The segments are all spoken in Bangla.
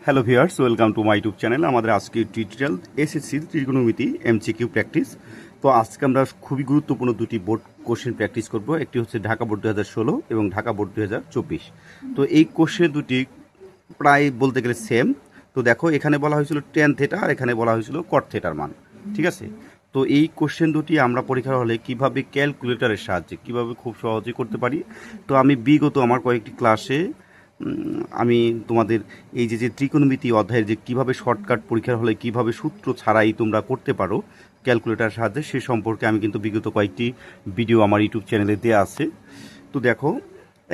Hello viewers, welcome to my YouTube channel. আমাদের আজকে টিউটোরিয়াল এসএসসি ত্রিকোণমিতি এমসিকিউ প্র্যাকটিস। তো আজকে আমরা খুবই গুরুত্বপূর্ণ দুটি বোর্ড কোশ্চেন প্র্যাকটিস করব। একটি হচ্ছে ঢাকা বোর্ড 2016 এবং ঢাকা বোর্ড 2024। তো এই কোশ্চেন দুটি প্রায় বলতে গেলে সেম। তো দেখো, এখানে বলা হয়েছিল টেন থেটা আর এখানে বলা হয়েছিল কট থেটার মান, ঠিক আছে। তো এই কোশ্চেন দুটি আমরা পরীক্ষার হলে কিভাবে ক্যালকুলেটরের সাহায্যে কিভাবে খুব সহজে করতে পারি। তো আমি বিগত আমার কয়েকটি ক্লাসে আমি তোমাদের এই যে ত্রিকোণমিতি অধ্যায়ের যে কীভাবে শর্টকাট পরীক্ষার হলে কীভাবে সূত্র ছাড়াই তোমরা করতে পারো ক্যালকুলেটার সাহায্যে, সে সম্পর্কে আমি কিন্তু বিগত কয়েকটি ভিডিও আমার ইউটিউব চ্যানেলে দেওয়া আছে। তো দেখো,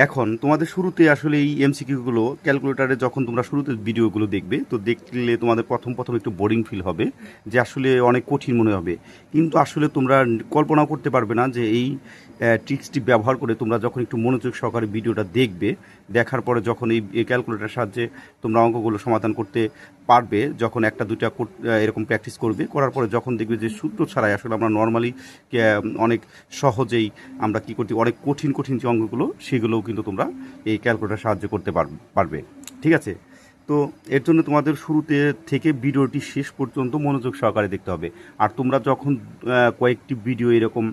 এখন তোমাদের শুরুতে আসলে এই এমসিকিউগুলো ক্যালকুলেটারে যখন তোমরা শুরুতে ভিডিওগুলো দেখবে, তো দেখলে তোমাদের প্রথম একটু বোরিং ফিল হবে, যে আসলে অনেক কঠিন মনে হবে। কিন্তু আসলে তোমরা কল্পনাও করতে পারবে না যে এই ট্রিক্সটি ব্যবহার করে তোমরা যখন একটু মনোযোগ সহকারে ভিডিওটা দেখবে, দেখার পরে যখন এই ক্যালকুলেটারের সাহায্যে তোমরা অঙ্কগুলো সমাধান করতে পারবে, যখন একটা দুটা এরকম প্র্যাকটিস করবে, করার পরে যখন দেখবে যে সূত্র ছাড়াই আসলে আমরা নর্মালি অনেক সহজেই আমরা কী করতে, অনেক কঠিন কঠিন যে অঙ্কগুলো সেগুলোও কিন্তু তোমরা এই ক্যালকুলেটার সাহায্য করতে পারবে, ঠিক আছে। তো এর জন্য তোমাদের শুরুতে থেকে ভিডিওটি শেষ পর্যন্ত মনোযোগ সহকারে দেখতে হবে। আর তোমরা যখন কয়েকটি ভিডিও এরকম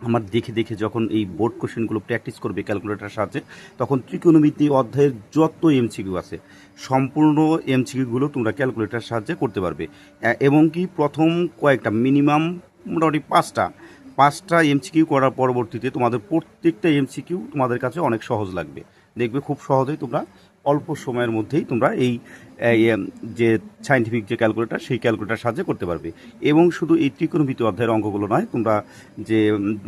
আমার দেখে দেখে যখন এই বোর্ড কোশ্চেনগুলো প্র্যাকটিস করবে ক্যালকুলেটারের সাহায্যে, তখন ত্রিকোণমিতি অধ্যায়ের যত এমসিকিউ আছে সম্পূর্ণ এমসিকিউগুলো তোমরা ক্যালকুলেটারের সাহায্যে করতে পারবে। এবং কি প্রথম কয়েকটা মিনিমাম মোটামুটি পাঁচটা এমসিকিউ করার পরবর্তীতে তোমাদের প্রত্যেকটা এমসিকিউ তোমাদের কাছে অনেক সহজ লাগবে। দেখবে খুব সহজেই তোমরা অল্প সময়ের মধ্যেই তোমরা এই যে সায়েন্টিফিক যে ক্যালকুলেটার, সেই ক্যালকুলেটার সাহায্যে করতে পারবে। এবং শুধু এই ত্রিকোণমিতি অধ্যায়ের অঙ্কগুলো নয়, তোমরা যে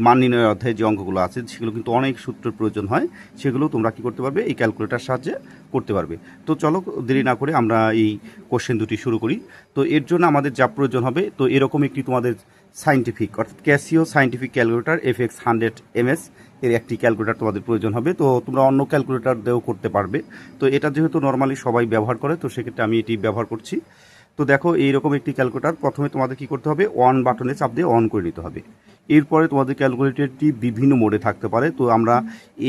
মান নির্ণয়ের অধ্যায়ে যে অঙ্কগুলো আছে সেগুলো কিন্তু অনেক সূত্রের প্রয়োজন হয়, সেগুলো তোমরা কী করতে পারবে, এই ক্যালকুলেটার সাহায্যে করতে পারবে। তো চলো দেরি না করে আমরা এই কোশ্চেন দুটি শুরু করি। তো এর জন্য আমাদের যা প্রয়োজন হবে, তো এরকম একটি তোমাদের সায়েন্টিফিক অর্থাৎ Casio scientific calculator FX 100 MS এর একটি ক্যালকুলেটার তোমাদের প্রয়োজন হবে। তো তোমরা অন্য ক্যালকুলেটার দিয়েও করতে পারবে। তো এটা যেহেতু নর্মালি সবাই ব্যবহার করে, তো সেক্ষেত্রে আমি এটি ব্যবহার করছি। তো দেখো, এইরকম একটি ক্যালকুলেটার প্রথমে তোমাদের কী করতে হবে, অন বাটনে চাপ দিয়ে অন করে নিতে হবে। এরপরে তোমাদের ক্যালকুলেটরটি বিভিন্ন মোডে থাকতে পারে। তো আমরা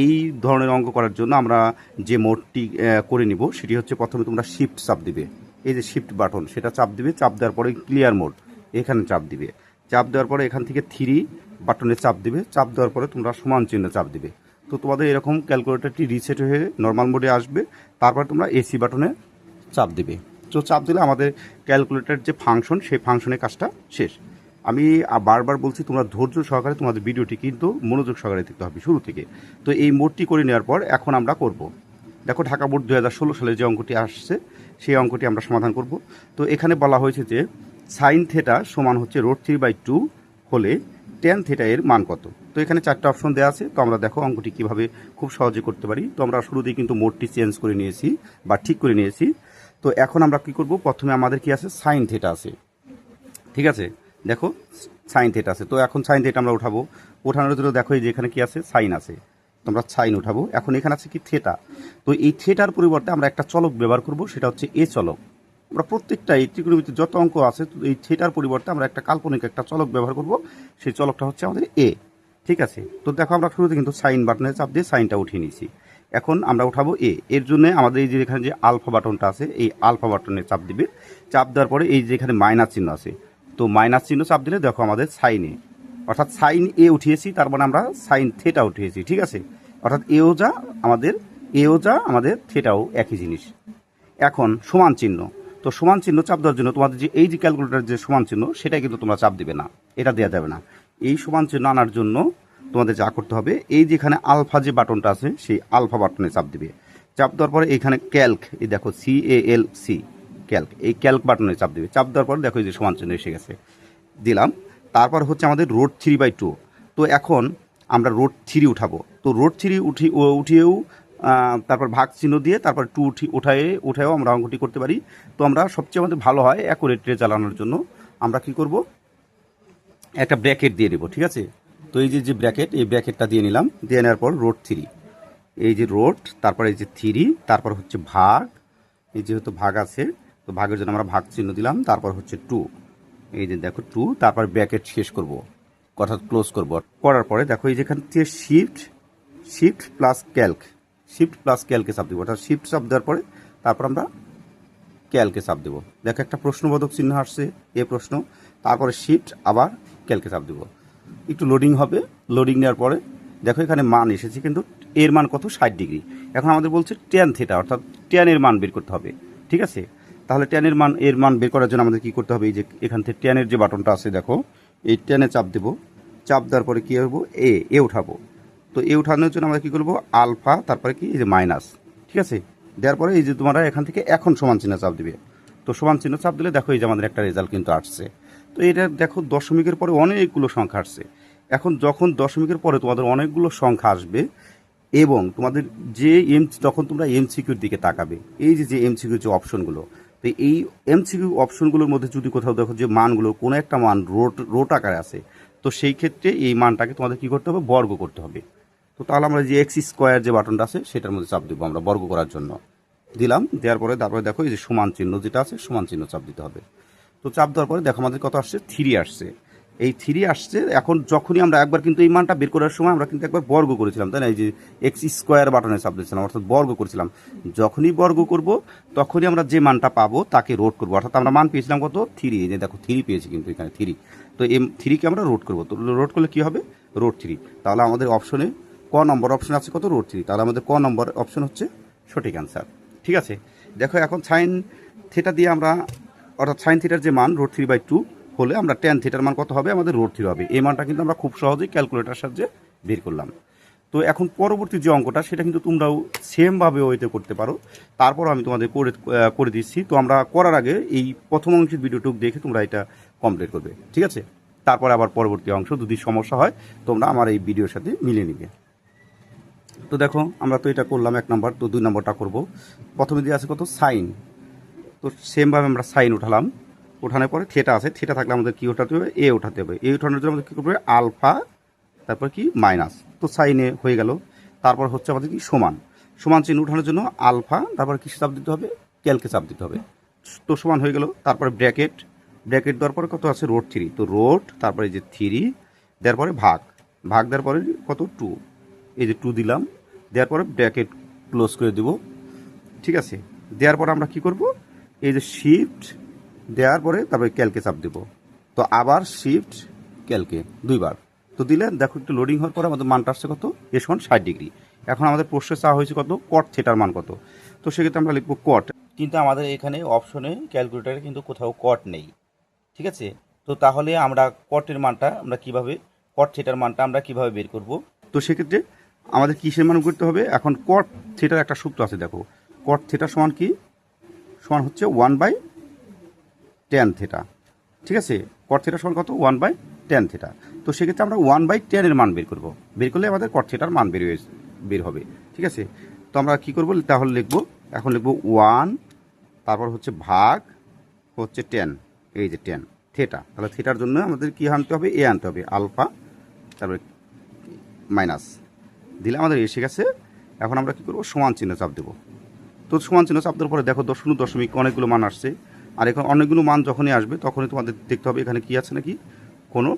এই ধরনের অঙ্ক করার জন্য আমরা যে মোডটি করে নিব সেটি হচ্ছে, প্রথমে তোমরা শিফট চাপ দিবে, এই যে শিফট বাটন, সেটা চাপ দিবে। চাপ দেওয়ার পরে ক্লিয়ার মোড এখানে চাপ দিবে। চাপ দেওয়ার পরে এখান থেকে 3 বাটনে চাপ দিবে। চাপ দেওয়ার পরে তোমরা সমান চিহ্ন চাপ দিবে। তো তোমাদের এরকম ক্যালকুলেটরটি রিসেট হয়ে নর্মাল মোডে আসবে। তারপর তোমরা AC বাটনে চাপ দিবে। তো চাপ দিলে আমাদের ক্যালকুলেটর যে ফাংশন, সেই ফাংশনের কাজটা শেষ। আমি বারবার বলছি, তোমরা ধৈর্য সহকারে তোমাদের ভিডিওটি কিন্তু মনোযোগ সহকারে দেখতে হবে শুরু থেকে। তো এই মোডটি করে নেওয়ার পর এখন আমরা করব, দেখো ঢাকা বোর্ড 2016 সালে যে অঙ্কটি আসছে সেই অঙ্কটি আমরা সমাধান করব। তো এখানে বলা হয়েছে যে সাইন থেটা সমান হচ্ছে √3/2 হলে টেন থেটা এর মান কত। তো এখানে 4টা অপশন দেওয়া আছে। তো আমরা দেখো অঙ্কটি কীভাবে খুব সহজে করতে পারি। তো আমরা শুরুতেই কিন্তু মোডটি চেঞ্জ করে নিয়েছি বা ঠিক করে নিয়েছি। তো এখন আমরা কি করব, প্রথমে আমাদের কি আছে, সাইন থেটা আছে, ঠিক আছে। দেখো সাইন থেটা আছে। তো এখন সাইন থেটা আমরা উঠাবো। ওঠানোর জন্য দেখো এই যে এখানে কি আছে, সাইন আছে, তোমরা সাইন উঠাবো। এখন এখানে আছে কি, থেটা। তো এই থেটার পরিবর্তে আমরা একটা চলক ব্যবহার করব, সেটা হচ্ছে এ চলক। আমরা প্রত্যেকটা এই ত্রিকোণমিতির যত অঙ্ক আছে, এই থেটার পরিবর্তে আমরা একটা কাল্পনিক একটা চলক ব্যবহার করব, সেই চলকটা হচ্ছে আমাদের এ, ঠিক আছে। তো দেখো, আমরা শুরুতে কিন্তু সাইন বাটনে চাপ দিয়ে সাইনটা উঠিয়ে নিয়েছি। এখন আমরা উঠাবো এ। এর জন্য আমাদের এই যে এখানে যে আলফা বাটনটা আছে, এই আলফা বাটনে চাপ দিবে। চাপ দেওয়ার পরে এই যে এখানে মাইনাস চিহ্ন আছে, তো মাইনাস চিহ্ন চাপ দিলে দেখো আমাদের সাইন এ, অর্থাৎ সাইন এ উঠিয়েছি, তার মানে আমরা সাইন থেটা উঠিয়েছি, ঠিক আছে। অর্থাৎ এও যা আমাদের থেটাও একই জিনিস। এখন সমান চিহ্ন, তো সমান চিহ্ন চাপ দেওয়ার জন্য তোমাদের যে এই যে ক্যালকুলেটার যে সমান চিহ্ন, সেটা কিন্তু তোমরা চাপ দিবে না, এটা দেওয়া যাবে না। এই সমান চিহ্ন আনার জন্য তোমাদের যা করতে হবে, এই যেখানে আলফা যে বাটনটা আছে, সেই আলফা বাটনে চাপ দিবে। চাপ দেওয়ার পরে এইখানে ক্যালক, এই দেখো CALC ক্যালক, এই ক্যালক বাটনে চাপ দিবে। চাপ দেওয়ার পরে দেখো এই যে সমান চিহ্ন এসে গেছে, দিলাম। তারপর হচ্ছে আমাদের √3/2। তো এখন আমরা √3 উঠাবো। তো √3 উঠিয়েও তারপর ভাগ চিহ্ন দিয়ে তারপর 2 উঠায়ও আমরা অঙ্কটি করতে পারি। তো আমরা সবচেয়ে আমাদের ভালো হয় অ্যাকুরেট চালানোর জন্য আমরা কি করব, একটা ব্র্যাকেট দিয়ে দেবো, ঠিক আছে। তো এই যে ব্র্যাকেট, এই ব্র্যাকেটটা দিয়ে নিলাম। দিয়ে নেওয়ার পর √3, এই যে তারপর এই যে 3, তারপর হচ্ছে ভাগ, এই যেহেতু ভাগ আছে তো ভাগের জন্য আমরা ভাগ চিহ্ন দিলাম। তারপর হচ্ছে 2, এই যে দেখো 2, তারপর ব্র্যাকেট শেষ করব, অর্থাৎ ক্লোজ করব। করার পরে দেখো এই যেখান থেকে শিফট প্লাস ক্যালকে চাপ দিব, অর্থাৎ শিফট চাপ দেওয়ার পরে তারপর আমরা ক্যালকে চাপ দেবো। দেখো একটা প্রশ্নবোধক চিহ্ন আসছে, এ প্রশ্ন, তারপরে শিফট আবার ক্যালকে চাপ দেবো। একটু লোডিং হবে, লোডিং নেওয়ার পরে দেখো এখানে মান এসেছে, কিন্তু এর মান কত, 60 ডিগ্রি। এখন আমাদের বলছে ট্যান থিটা, অর্থাৎ ট্যানের মান বের করতে হবে। ঠিক আছে, তাহলে ট্যানের মান, এর মান বের করার জন্য আমাদের কী করতে হবে, এই যে এখান থেকে ট্যানের যে বাটনটা আছে দেখো, এই ট্যানে চাপ দেবো। চাপ দেওয়ার পরে কী করবো, এ উঠাবো। তো এ উঠানোর জন্য আমরা কী করবো, আলফা, তারপরে কি এই যে মাইনাস। ঠিক আছে, দেওয়ার পরে এই যে তোমরা এখান থেকে এখন সমান চিহ্ন চাপ দিবে। তো সমান চিহ্ন চাপ দিলে দেখো এই যে আমাদের একটা রেজাল্ট কিন্তু আসছে। তো এটা দেখো দশমিকের পরে অনেকগুলো সংখ্যা আসছে। এখন যখন দশমিকের পরে তোমাদের অনেকগুলো সংখ্যা আসবে এবং তোমাদের যে তখন তোমরা এমসিকিউর দিকে তাকাবে, এই যে এমসিকিউর যে অপশনগুলো, তো এই এমসিকিউ অপশনগুলোর মধ্যে যদি কোথাও দেখো যে মানগুলো কোনো একটা মান রোট আকারে আছে, তো সেই ক্ষেত্রে এই মানটাকে তোমাদের কী করতে হবে, বর্গ করতে হবে। তো তাহলে আমরা যে এক্স স্কোয়ার যে বাটনটা আছে সেটার মধ্যে চাপ দেবো আমরা বর্গ করার জন্য। দিলাম, দেওয়ার পরে তারপরে দেখো এই যে সমান চিহ্ন যেটা আছে, সমান চিহ্ন চাপ দিতে হবে। তো চাপ দেওয়ার পরে দেখো আমাদের কত আসছে, 3 আসছে। এই 3 আসছে। এখন যখনই আমরা একবার কিন্তু এই মানটা বের করার সময় আমরা কিন্তু একবার বর্গ করেছিলাম, তাই না, এই যে এক্স স্কোয়ার বাটনে চাপ দিয়েছিলাম, অর্থাৎ বর্গ করেছিলাম। যখনই বর্গ করব তখনই আমরা যে মানটা পাবো তাকে রোড করবো, অর্থাৎ আমরা মান পেয়েছিলাম কত, 3। এই যে দেখো 3 পেয়েছি কিন্তু এখানে 3। তো এম 3কে আমরা রোড করবো। তো রোড করলে কী হবে, রোড 3। তাহলে আমাদের অপশনে ক নম্বর অপশন আছে কত, রোড 3। তাহলে আমাদের ক নম্বর অপশন হচ্ছে সঠিক অ্যান্সার। ঠিক আছে, দেখো এখন সাইন থিটা দিয়ে আমরা, অর্থাৎ সাইন থিটার যে মান √3/2 হলে আমরা ট্যান থিটার মান কত হবে, আমাদের √3 হবে। এই মানটা কিন্তু আমরা খুব সহজেই ক্যালকুলেটার সাহায্যে বের করলাম। তো এখন পরবর্তী যে অঙ্কটা সেটা কিন্তু তোমরাও সেমভাবে ওইতে করতে পারো, তারপর আমি তোমাদের করে দিচ্ছি। তো আমরা করার আগে এই প্রথম অংশের ভিডিওটুকু দেখে তোমরা এটা কমপ্লিট করবে। ঠিক আছে, তারপর আবার পরবর্তী অংশ যদি সমস্যা হয় তোমরা আমার এই ভিডিওর সাথে মিলিয়ে নিবে। তো দেখো আমরা তো এটা করলাম 1 নম্বর, তো 2 নম্বরটা করব। প্রথমে দিয়ে আছে কত, সাইন। তো সেমভাবে আমরা সাইন উঠালাম, ওঠানোর পরে থিটা আছে, থিটা থাকলে আমাদের কী উঠাতে হবে, এ উঠাতে হবে। এ উঠানোর জন্য আমাদের কী করতে হবে, আলফা, তারপর কি মাইনাস। তো সাইনে হয়ে গেল। তারপর হচ্ছে আমাদের কি সমান, সমান চিহ্ন উঠানোর জন্য আলফা, তারপর কিসে চাপ দিতে হবে, ক্যালকে চাপ দিতে হবে। তো সমান হয়ে গেল। তারপরে ব্র্যাকেট, ব্র্যাকেট দেওয়ার পরে কত আছে, √3। তো রোড, তারপরে এই যে 3 দেওয়ার পরে ভাগ, ভাগ দেওয়ার পরে কত, 2। এই যে 2 দিলাম, দেওয়ার পরে ব্র্যাকেট ক্লোজ করে দেব। ঠিক আছে, দেওয়ার পরে আমরা কি করব, এই যে শিফট দেওয়ার পরে তারপরে ক্যালকে চাপ দেব। তো আবার শিফট ক্যালকে 2 বার। তো দিলে দেখো একটু লোডিং হওয়ার পরে আমাদের মানটা আসছে কত, এ সমান 60 ডিগ্রি। এখন আমাদের প্রশ্নে চাওয়া হয়েছে কত, কট থিটার মান কত। তো সেক্ষেত্রে আমরা লিখবো কট, কিন্তু আমাদের এখানে অপশনে ক্যালকুলেটারে কিন্তু কোথাও কট নেই। ঠিক আছে, তো তাহলে আমরা কটের মানটা আমরা কিভাবে, কট থিটার মানটা আমরা কিভাবে বের করব। তো সেক্ষেত্রে আমাদের কিসের মান করতে হবে, এখন কট থিটার একটা সূত্র আছে দেখো, কট থিটা সমান কি, সমান হচ্ছে 1/tan থিটা। ঠিক আছে, কট থিটা সমান কত, 1/tan থিটা। তো সেক্ষেত্রে আমরা 1/tan এর মান বের করব, বের করলে আমাদের কট থিটার মান বের হবে। ঠিক আছে, তো আমরা কী করবো, তাহলে লিখবো, এখন লিখবো 1, তারপর হচ্ছে ভাগ হচ্ছে 10, এই যে 10 থিটা। তাহলে থিটার জন্য আমাদের কী আনতে হবে, এ আনতে হবে, আলফা, তারপরে মাইনাস দিলে আমাদের এসে গেছে। এখন আমরা কী করবো, সমান চিহ্ন চাপ দেবো। তো সমান চিহ্ন চাপ দেওয়ার পরে দেখো দশমিক অনেকগুলো মান আসছে। আর এখন অনেকগুলো মান যখনই আসবে তখনই তোমাদের দেখতে হবে এখানে কি আছে নাকি, কোনো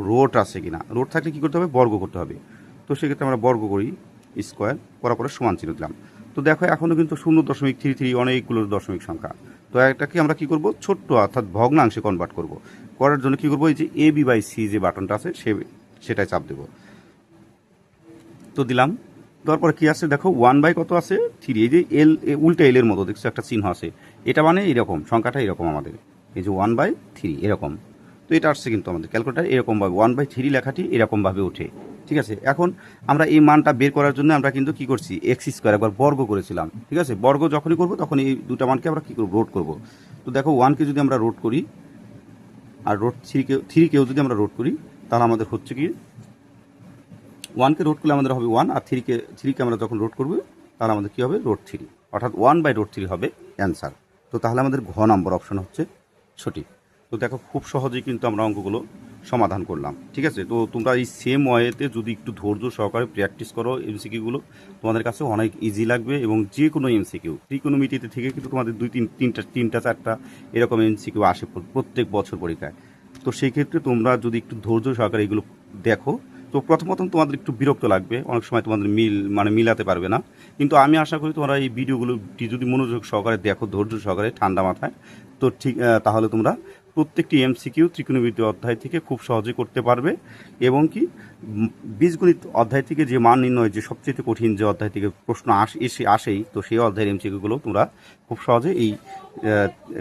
রোট আছে কি না। রোট থাকলে কী করতে হবে, বর্গ করতে হবে। তো সেক্ষেত্রে আমরা বর্গ করি, স্কোয়ার করার পরে সমান চিহ্ন দিলাম। তো দেখো এখনও কিন্তু 0.33 অনেকগুলো দশমিক সংখ্যা। তো এটাকে আমরা কী করবো, ছোট্ট অর্থাৎ ভগ্নাংশে কনভার্ট করব। করার জন্য কী করবো, এই যে AB/C যে বাটনটা আছে সেটাই চাপ দেবো। তো দিলাম, দেওয়ার পরে কী আছে দেখো, 1 কত আছে, 3। এই যে এল, উল্টা এলের মতো দেখছো একটা চিহ্ন আছে, এটা মানে এরকম সংখ্যাটা এরকম আমাদের, এই যে 1/3 এরকম। তো এটা আসছে কিন্তু আমাদের ক্যালকুলেটার এরকমভাবে 1/3 লেখাটি এরকমভাবে ওঠে। ঠিক আছে, এখন আমরা এই মানটা বের করার জন্য আমরা কিন্তু কী করছি, x² একবার বর্গ করেছিলাম। ঠিক আছে, বর্গ যখনই করবো তখন এই দুটা মানকে আমরা কী করবো, রোড করবো। তো দেখো 1কে যদি আমরা রোড করি আর থ্রিকেও যদি আমরা রোড করি, তাহলে আমাদের হচ্ছে কি, 1কে রোড করলে আমাদের হবে 1, আর থ্রিকে আমরা যখন রোড করবো তাহলে আমাদের কী হবে, √3, অর্থাৎ 1/√3 হবে অ্যান্সার। তো তাহলে আমাদের ঘ নম্বর অপশন হচ্ছে সঠিক। তো দেখো খুব সহজেই কিন্তু আমরা অঙ্কগুলো সমাধান করলাম। ঠিক আছে, তো তোমরা এই সেম ওয়েতে যদি একটু ধৈর্য সহকারে প্র্যাকটিস করো, এমসিকিউগুলো তোমাদের কাছে অনেক ইজি লাগবে। এবং যে কোনো এমসিকিউ, ত্রিকোণমিতিতে থেকে কিন্তু তোমাদের তিনটা চারটা এরকম এমসিকিউ আসে প্রত্যেক বছর পরীক্ষায়। তো সেই ক্ষেত্রে তোমরা যদি একটু ধৈর্য সহকারে এগুলো দেখো, তো তো প্রথম তোমাদের একটু বিরক্ত লাগবে, অনেক সময় তোমাদের মিলাতে পারবে না, কিন্তু আমি আশা করি তোমরা এই ভিডিওগুলো যদি মনোযোগ সহকারে দেখো, ধৈর্য সহকারে, ঠান্ডা মাথায়, তো ঠিক তাহলে তোমরা প্রত্যেকটি এমসিকিউ ত্রিকোণমিতি অধ্যায় থেকে খুব সহজে করতে পারবে। এবং কি বীজগণিত অধ্যায় থেকে যে মান নির্ণয়, যে সবচেয়ে কঠিন যে অধ্যায় থেকে প্রশ্ন আসেই, তো সেই অধ্যায়ের এমসিকিউগুলো তোমরা খুব সহজে এই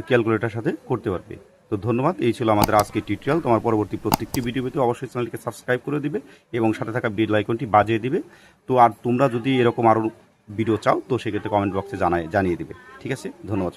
ক্যালকুলেটার সাথে করতে পারবে। তো ধন্যবাদ, এই ছিল আমাদের আজকের টিউটোরিয়াল। তোমার পরবর্তী প্রত্যেকটি ভিডিও পেতে অবশ্যই চ্যানেলটিকে সাবস্ক্রাইব করে দিবে এবং সাথে থাকা বেল আইকনটি বাজিয়ে দিবে। তো আর তোমরা যদি এরকম আরও ভিডিও চাও তো সেক্ষেত্রে কমেন্ট বক্সে জানিয়ে দিবে। ঠিক আছে, ধন্যবাদ।